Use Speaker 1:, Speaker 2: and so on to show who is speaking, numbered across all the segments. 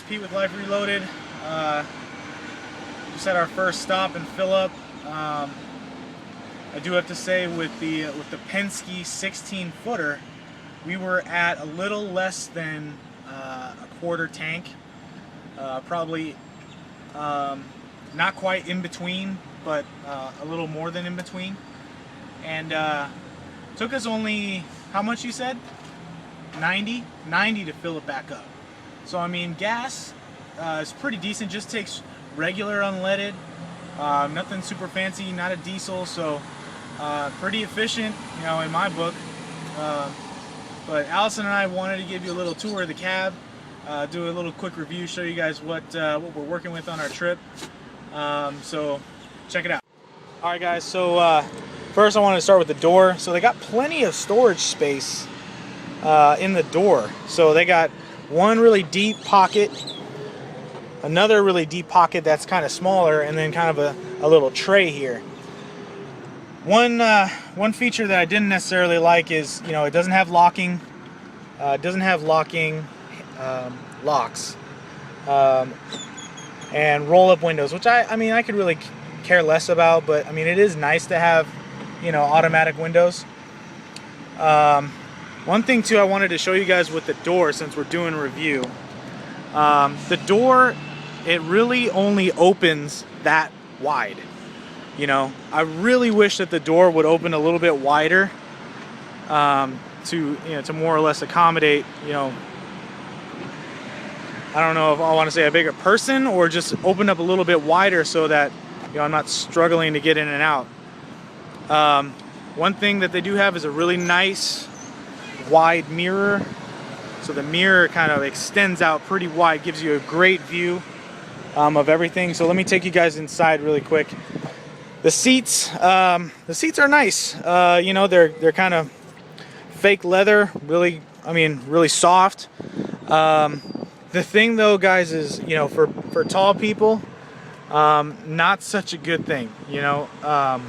Speaker 1: Pete with Life Reloaded. Just had our first stop and fill up. I do have to say, with the Penske 16-footer, we were at a little less than a quarter tank, probably not quite in between, but a little more than in between. And took us only, how much you said? 90 to fill it back up. So I mean, gas is pretty decent, just takes regular unleaded, nothing super fancy, not a diesel, so pretty efficient, you know, in my book. But Allison and I wanted to give you a little tour of the cab, do a little quick review, show you guys what we're working with on our trip. So check it out. All right, guys. So first, I want to start with the door. So they got plenty of storage space in the door. So they got one really deep pocket, another really deep pocket that's kind of smaller, and then kind of a little tray here. One feature that I didn't necessarily like is, you know, it doesn't have locking. It doesn't have locking locks and roll-up windows, which I mean, I could really care less about, but I mean, it is nice to have, you know, automatic windows. One thing too I wanted to show you guys with the door, since we're doing a review, the door, it really only opens that wide. You know, I really wish that the door would open a little bit wider, to more or less accommodate, you know, I don't know if I want to say a bigger person, or just open up a little bit wider so that, you know, I'm not struggling to get in and out. One thing that they do have is a really nice wide mirror. So the mirror kind of extends out pretty wide, gives you a great view of everything. So let me take you guys inside really quick. The seats are nice. You know, they're kind of fake leather, really, I mean, really soft. The thing though, guys, is, you know, for tall people, not such a good thing. You know, I'm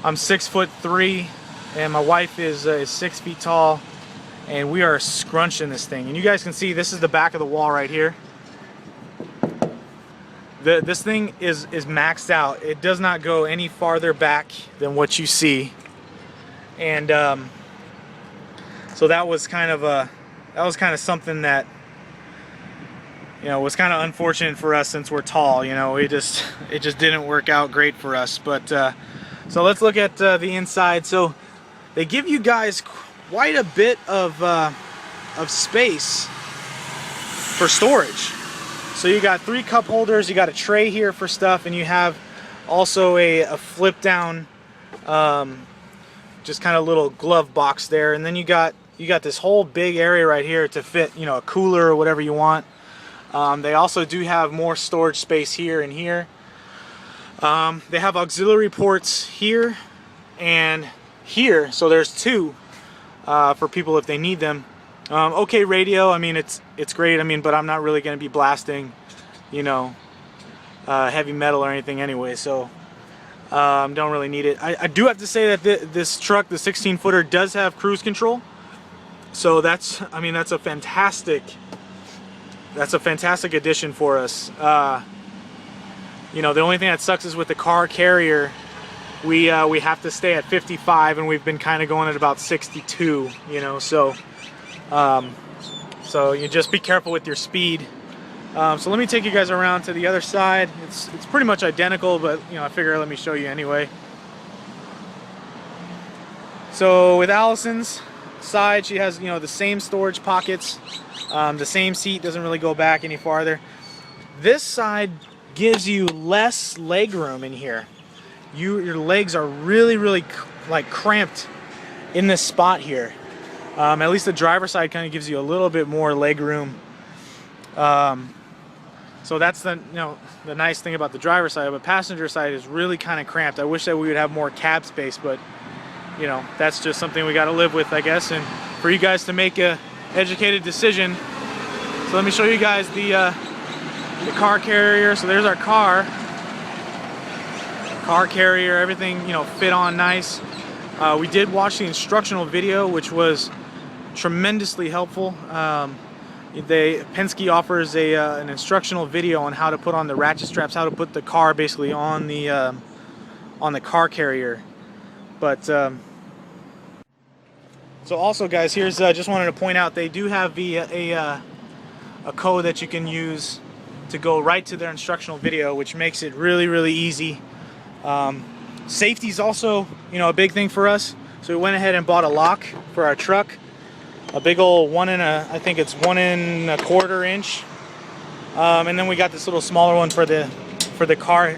Speaker 1: 6'3", and my wife is 6 feet tall, and we are scrunching this thing. And you guys can see this is the back of the wall right here. This thing is maxed out. It does not go any farther back than what you see, and so that was kind of something that, you know, was kind of unfortunate for us since we're tall. You know, it just didn't work out great for us. But so let's look at the inside. So they give you guys quite a bit of space for storage. So you got 3 cup holders, you got a tray here for stuff, and you have also a flip down, just kind of little glove box there. And then you got this whole big area right here to fit, you know, a cooler or whatever you want. They also do have more storage space here and here. They have auxiliary ports here and here, so there's 2 for people if they need them. Okay, radio, I mean, it's great, I mean, but I'm not really going to be blasting, you know, heavy metal or anything anyway, so don't really need it. I do have to say that this truck, the 16-footer, does have cruise control, so that's a fantastic addition for us. You know, the only thing that sucks is with the car carrier, we have to stay at 55, and we've been kind of going at about 62, you know, so you just be careful with your speed. So let me take you guys around to the other side. It's pretty much identical, but, you know, I figure let me show you anyway. So with Allison's side, she has, you know, the same storage pockets, the same seat, doesn't really go back any farther. This side gives you less leg room in here. Your legs are really like cramped in this spot here. At least the driver's side kind of gives you a little bit more leg room. So that's the nice thing about the driver's side. But passenger side is really kind of cramped. I wish that we would have more cab space, but, you know, that's just something we got to live with, I guess. And for you guys to make a educated decision. So let me show you guys the car carrier. So there's our car carrier. Everything, you know, fit on nice. We did watch the instructional video, which was tremendously helpful. Penske offers an instructional video on how to put on the ratchet straps, how to put the car basically on the car carrier. But so also, guys, here's just wanted to point out they do have a code that you can use to go right to their instructional video, which makes it really easy. Safety is also, you know, a big thing for us, so we went ahead and bought a lock for our truck. A big old I think it's 1 1/4 inch, and then we got this little smaller one for the car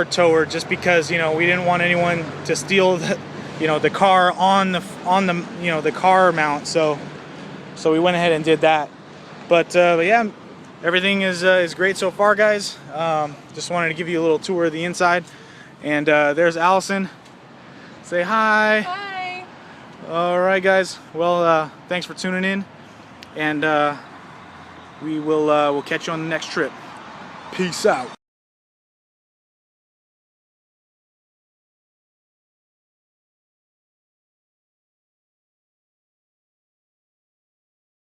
Speaker 1: tower, just because, you know, we didn't want anyone to steal the car on the car mount. So we went ahead and did that. But yeah, everything is great so far, guys. Just wanted to give you a little tour of the inside. And there's Allison. Say hi.
Speaker 2: Hi.
Speaker 1: Alright, guys, well, thanks for tuning in, and we'll catch you on the next trip. Peace out.